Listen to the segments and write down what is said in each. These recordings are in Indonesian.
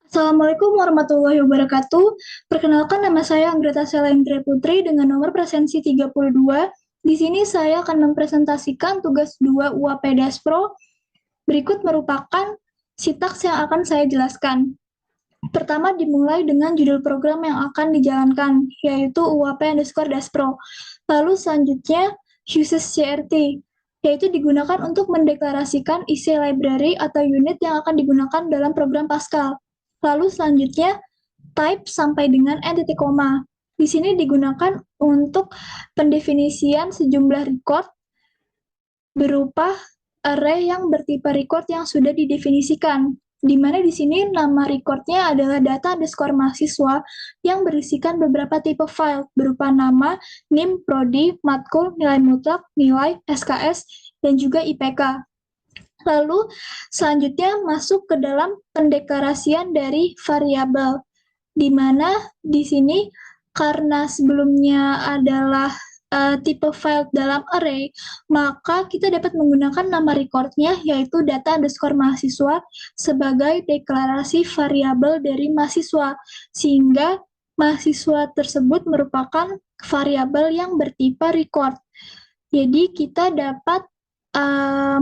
Assalamualaikum warahmatullahi wabarakatuh. Perkenalkan nama saya Anggreta Selendra Putri dengan nomor presensi 32. Di sini saya akan mempresentasikan tugas 2 UAP Daspro. Berikut merupakan sintaks yang akan saya jelaskan. Pertama dimulai dengan judul program yang akan dijalankan, yaitu UAP_Daspro. Lalu selanjutnya uses CRT, yaitu digunakan untuk mendeklarasikan isi library atau unit yang akan digunakan dalam program Pascal. Lalu selanjutnya type sampai dengan n titik koma. Di sini digunakan untuk pendefinisian sejumlah record berupa array yang bertipe record yang sudah didefinisikan, di mana di sini nama recordnya adalah data_mahasiswa yang berisikan beberapa tipe file berupa nama, NIM, prodi, matkul, nilai mutlak, nilai, SKS, dan juga IPK. Lalu selanjutnya masuk ke dalam pendeklarasian dari variabel, di mana di sini karena sebelumnya adalah tipe file dalam array, maka kita dapat menggunakan nama recordnya yaitu data_mahasiswa sebagai deklarasi variabel dari mahasiswa, sehingga mahasiswa tersebut merupakan variabel yang bertipe record. Jadi kita dapat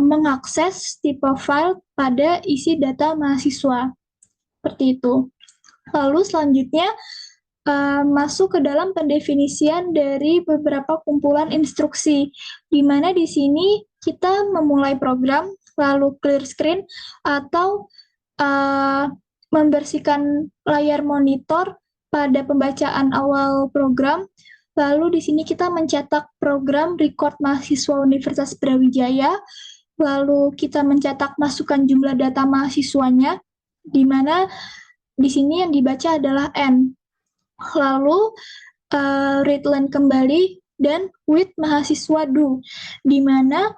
mengakses tipe file pada isi data mahasiswa. Seperti itu. Lalu selanjutnya masuk ke dalam pendefinisian dari beberapa kumpulan instruksi, di mana di sini kita memulai program, lalu clear screen, atau membersihkan layar monitor pada pembacaan awal program. Lalu di sini kita mencetak program record mahasiswa Universitas Brawijaya, lalu kita mencetak masukan jumlah data mahasiswanya, di mana di sini yang dibaca adalah N. Lalu read line kembali dan with mahasiswa do, di mana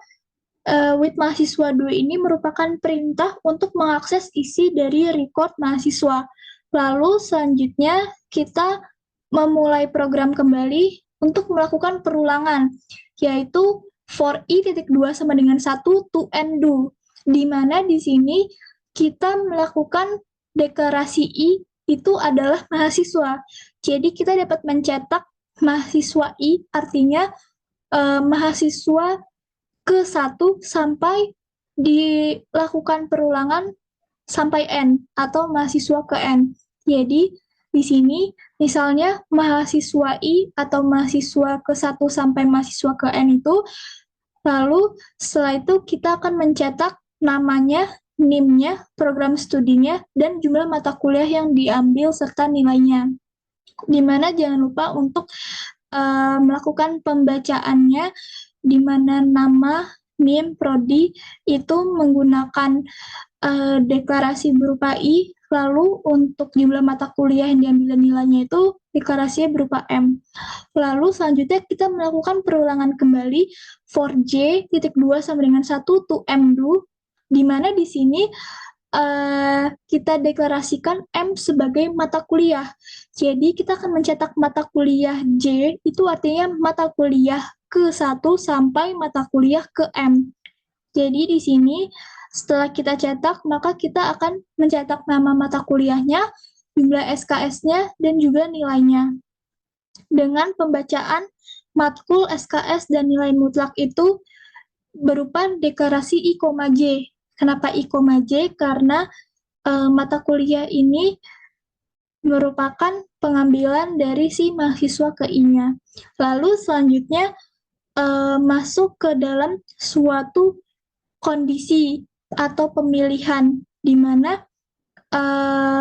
with mahasiswa do ini merupakan perintah untuk mengakses isi dari record mahasiswa. Lalu selanjutnya kita memulai program kembali untuk melakukan perulangan, yaitu for i.2 sama dengan 1 to and do, di mana di sini kita melakukan deklarasi i itu adalah mahasiswa. Jadi kita dapat mencetak mahasiswa i, artinya mahasiswa ke-1 sampai dilakukan perulangan sampai n, atau mahasiswa ke n. Jadi di sini misalnya mahasiswa I atau mahasiswa ke-1 sampai mahasiswa ke N itu, lalu setelah itu kita akan mencetak namanya, NIM-nya, program studinya, dan jumlah mata kuliah yang diambil serta nilainya. Di mana jangan lupa untuk melakukan pembacaannya, di mana nama, NIM, prodi itu menggunakan deklarasi berupa I, lalu untuk jumlah mata kuliah yang diambil nilainya itu deklarasinya berupa M. Lalu selanjutnya kita melakukan perulangan kembali for J.2 sama dengan 1 to M do, di mana di sini kita deklarasikan M sebagai mata kuliah. Jadi kita akan mencetak mata kuliah J, itu artinya mata kuliah ke-1 sampai mata kuliah ke M. Jadi di sini setelah kita cetak, maka kita akan mencetak nama mata kuliahnya, jumlah SKS-nya, dan juga nilainya. Dengan pembacaan matkul, SKS, dan nilai mutlak itu berupa deklarasi I, J. Kenapa I, J? Karena mata kuliah ini merupakan pengambilan dari si mahasiswa ke I-nya. Lalu selanjutnya masuk ke dalam suatu kondisi atau pemilihan, di mana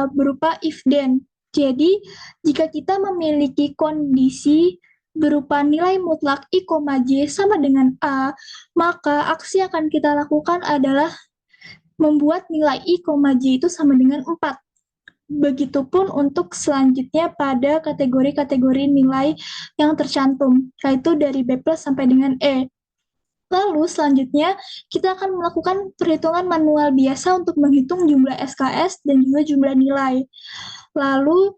berupa if then. Jadi, jika kita memiliki kondisi berupa nilai mutlak I, J sama dengan A, maka aksi yang akan kita lakukan adalah membuat nilai I, J itu sama dengan 4. Begitupun untuk selanjutnya pada kategori-kategori nilai yang tercantum, yaitu dari B+ sampai dengan E. Lalu selanjutnya kita akan melakukan perhitungan manual biasa untuk menghitung jumlah SKS dan juga jumlah nilai. Lalu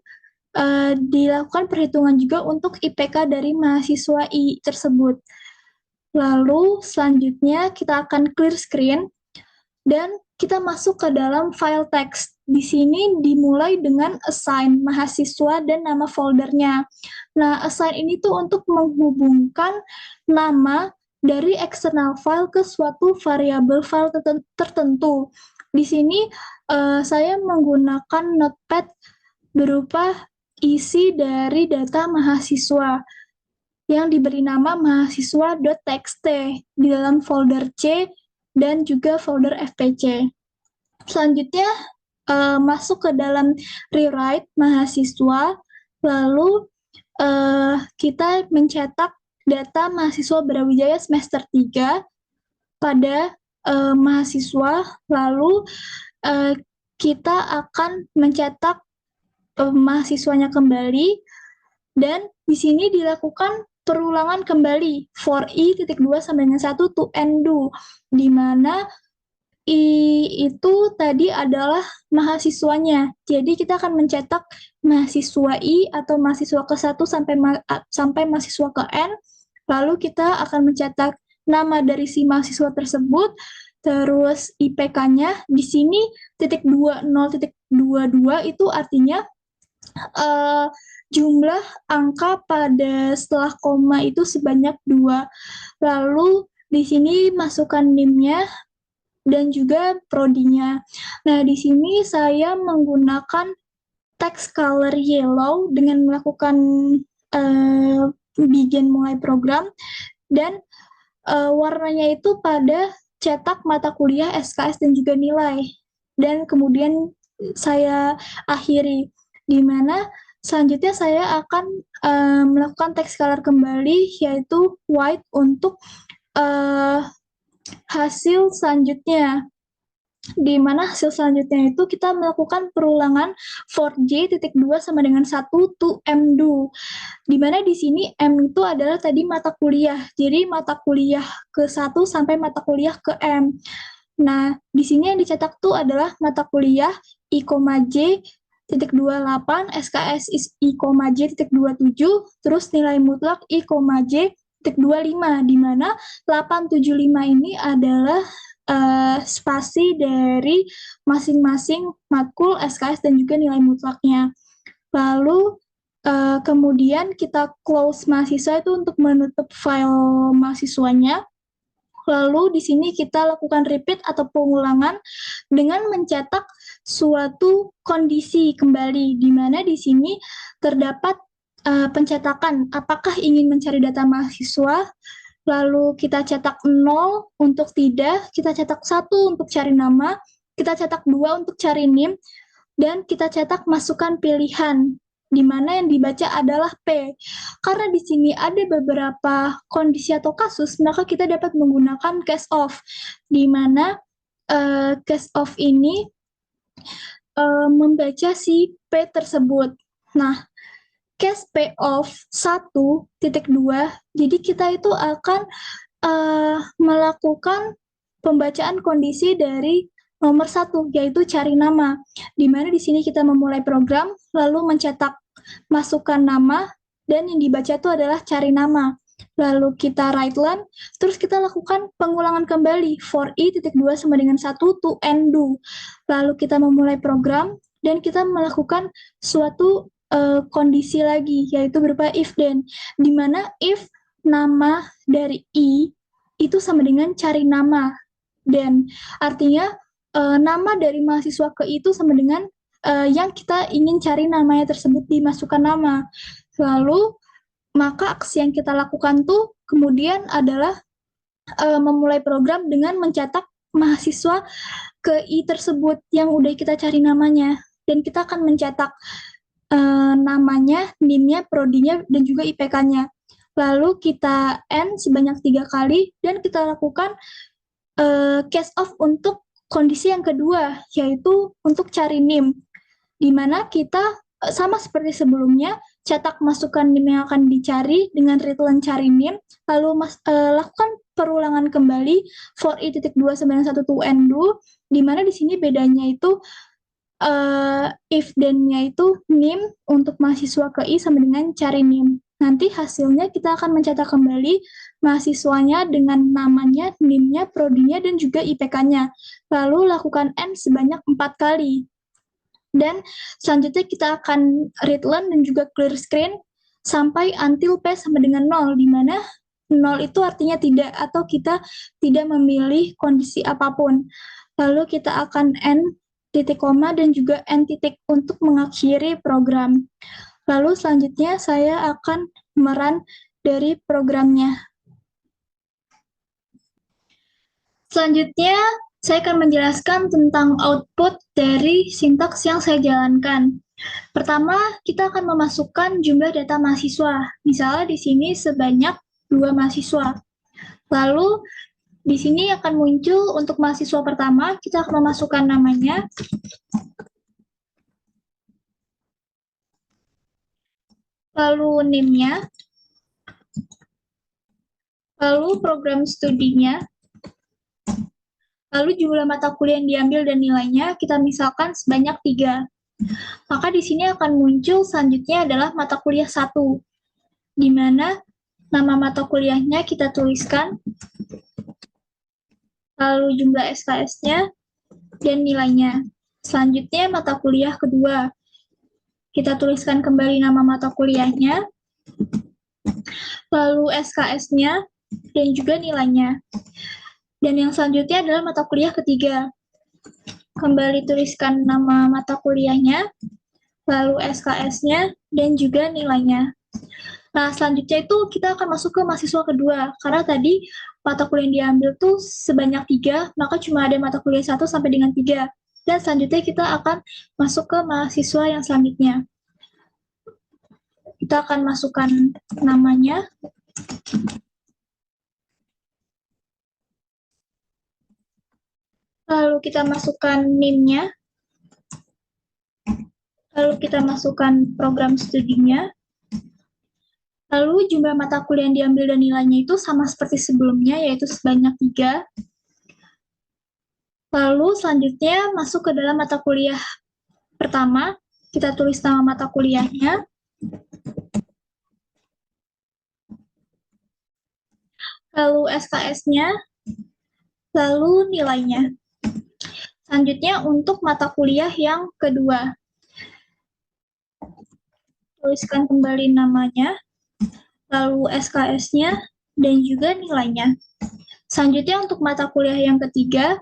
dilakukan perhitungan juga untuk IPK dari mahasiswa I tersebut. Lalu selanjutnya kita akan clear screen. dan kita masuk ke dalam file text. Di sini dimulai dengan assign mahasiswa dan nama foldernya. Nah, assign ini tuh untuk menghubungkan nama dari external file ke suatu variabel file tertentu. Di sini saya menggunakan notepad berupa isi dari data mahasiswa yang diberi nama mahasiswa.txt di dalam folder C dan juga folder FPC. Selanjutnya masuk ke dalam rewrite mahasiswa, lalu kita mencetak data mahasiswa Brawijaya semester 3 pada mahasiswa, lalu kita akan mencetak mahasiswanya kembali, dan di sini dilakukan perulangan kembali for i.2 sampai dengan 1 to end do, di mana I itu tadi adalah mahasiswanya. Jadi kita akan mencetak mahasiswa I atau mahasiswa ke-1 sampai mahasiswa ke N, lalu kita akan mencetak nama dari si mahasiswa tersebut, terus IPK-nya. Di sini titik 20.22 itu artinya jumlah angka pada setelah koma itu sebanyak 2. Lalu di sini masukkan NIM-nya dan juga prodinya. Nah, di sini saya menggunakan text color yellow dengan melakukan begin mulai program, dan warnanya itu pada cetak mata kuliah, SKS, dan juga nilai. Dan kemudian saya akhiri, di mana selanjutnya saya akan melakukan text color kembali, yaitu white untuk hasil selanjutnya, di mana hasil selanjutnya itu kita melakukan perulangan for j.2 sama dengan 1 to m do, di mana di sini m itu adalah tadi mata kuliah, jadi mata kuliah ke-1 sampai mata kuliah ke m. Nah, di sini yang dicetak tuh adalah mata kuliah I,J.28, SKS is I,J.27, terus nilai mutlak I,J.25, di mana 875 ini adalah spasi dari masing-masing matkul, SKS, dan juga nilai mutlaknya. Lalu kemudian kita close mahasiswa itu untuk menutup file mahasiswanya. Lalu di sini kita lakukan repeat atau pengulangan dengan mencetak suatu kondisi kembali, di mana di sini terdapat pencetakan apakah ingin mencari data mahasiswa, lalu kita cetak 0 untuk tidak, kita cetak 1 untuk cari nama, kita cetak 2 untuk cari NIM, dan kita cetak masukkan pilihan, di mana yang dibaca adalah P. Karena di sini ada beberapa kondisi atau kasus, maka kita dapat menggunakan case of, di mana case of ini membaca si P tersebut. Nah, case P of 1.2, jadi kita itu akan melakukan pembacaan kondisi dari nomor 1, yaitu cari nama, di mana di sini kita memulai program, lalu mencetak masukkan nama, dan yang dibaca itu adalah cari nama. Lalu kita write len, terus kita lakukan pengulangan kembali for i.2 sama dengan 1 to end do. Lalu kita memulai program, dan kita melakukan suatu kondisi lagi, yaitu berupa if then, di mana if nama dari i itu sama dengan cari nama, dan artinya nama dari mahasiswa ke itu sama dengan yang kita ingin cari namanya tersebut dimasukkan nama. Lalu maka aksi yang kita lakukan tuh kemudian adalah memulai program dengan mencetak mahasiswa ke i tersebut yang udah kita cari namanya, dan kita akan mencetak namanya, NIM-nya, prodinya, dan juga IPK-nya. Lalu kita end sebanyak 3 kali, dan kita lakukan case of untuk kondisi yang kedua, yaitu untuk cari NIM, di mana kita sama seperti sebelumnya, cetak masukkan NIM yang akan dicari dengan return cari NIM, lalu lakukan perulangan kembali for i.2 sampai 1 to end do, di mana di sini bedanya itu if then-nya itu NIM untuk mahasiswa ke I sama dengan cari NIM. Nanti hasilnya kita akan mencetak kembali mahasiswanya dengan namanya, NIM-nya, prodinya, dan juga IPK-nya. Lalu lakukan N sebanyak 4 kali. Dan selanjutnya kita akan read learn dan juga clear screen sampai until P sama dengan 0, di mana 0 itu artinya tidak, atau kita tidak memilih kondisi apapun. Lalu kita akan N titik koma dan juga N titik untuk mengakhiri program. Lalu selanjutnya saya akan meran dari programnya. Selanjutnya, saya akan menjelaskan tentang output dari sintaks yang saya jalankan. Pertama, kita akan memasukkan jumlah data mahasiswa. Misalnya di sini sebanyak 2 mahasiswa. Lalu di sini akan muncul untuk mahasiswa pertama, kita akan memasukkan namanya. Lalu NIM-nya. Lalu program studinya. Lalu jumlah mata kuliah yang diambil dan nilainya kita misalkan sebanyak 3. Maka di sini akan muncul selanjutnya adalah mata kuliah 1, di mana nama mata kuliahnya kita tuliskan, lalu jumlah SKS-nya, dan nilainya. Selanjutnya mata kuliah kedua. Kita tuliskan kembali nama mata kuliahnya, lalu SKS-nya, dan juga nilainya. Dan yang selanjutnya adalah mata kuliah ketiga. Kembali tuliskan nama mata kuliahnya, lalu SKS-nya, dan juga nilainya. Nah, selanjutnya itu kita akan masuk ke mahasiswa kedua, karena tadi mata kuliah yang diambil tuh sebanyak 3, maka cuma ada mata kuliah 1 sampai dengan 3. Dan selanjutnya kita akan masuk ke mahasiswa yang selanjutnya. Kita akan masukkan namanya. Lalu kita masukkan NIM-nya. Lalu kita masukkan program studinya. Lalu jumlah mata kuliah yang diambil dan nilainya itu sama seperti sebelumnya, yaitu sebanyak 3. Lalu selanjutnya masuk ke dalam mata kuliah pertama, kita tulis nama mata kuliahnya. Lalu SKS-nya, lalu nilainya. Selanjutnya untuk mata kuliah yang kedua. Tuliskan kembali namanya, lalu SKS-nya, dan juga nilainya. Selanjutnya untuk mata kuliah yang ketiga,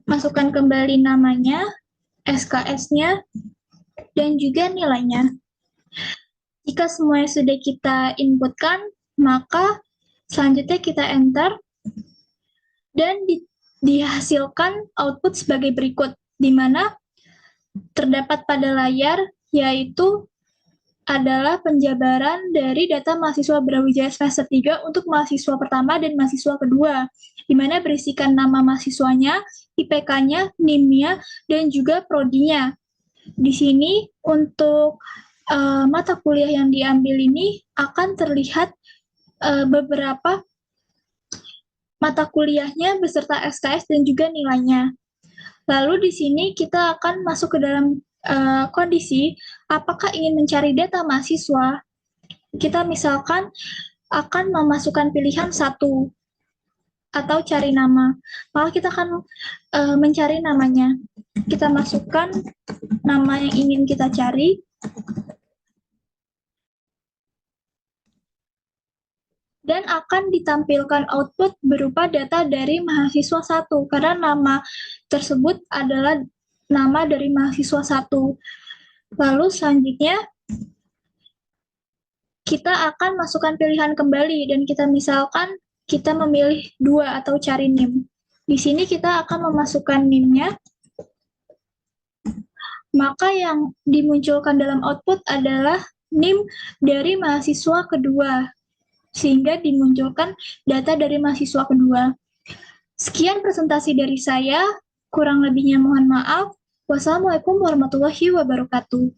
masukkan kembali namanya, SKS-nya, dan juga nilainya. Jika semuanya sudah kita inputkan, maka selanjutnya kita enter, dan dihasilkan output sebagai berikut, di mana terdapat pada layar, yaitu adalah penjabaran dari data mahasiswa Brawijaya semester 3 untuk mahasiswa pertama dan mahasiswa kedua, di mana berisikan nama mahasiswanya, IPK-nya, NIM-nya, dan juga prodinya. Di sini untuk mata kuliah yang diambil ini akan terlihat beberapa mata kuliahnya beserta SKS dan juga nilainya. Lalu di sini kita akan masuk ke dalam kondisi apakah ingin mencari data mahasiswa. Kita misalkan akan memasukkan pilihan 1 atau cari nama. Maka kita akan mencari namanya. Kita masukkan nama yang ingin kita cari. Dan akan ditampilkan output berupa data dari mahasiswa 1, karena nama tersebut adalah nama dari mahasiswa 1. Lalu selanjutnya, kita akan masukkan pilihan kembali, dan kita misalkan kita memilih 2 atau cari NIM. Di sini kita akan memasukkan NIM-nya, maka yang dimunculkan dalam output adalah NIM dari mahasiswa kedua, sehingga dimunculkan data dari mahasiswa kedua. Sekian presentasi dari saya, kurang lebihnya mohon maaf. Wassalamualaikum warahmatullahi wabarakatuh.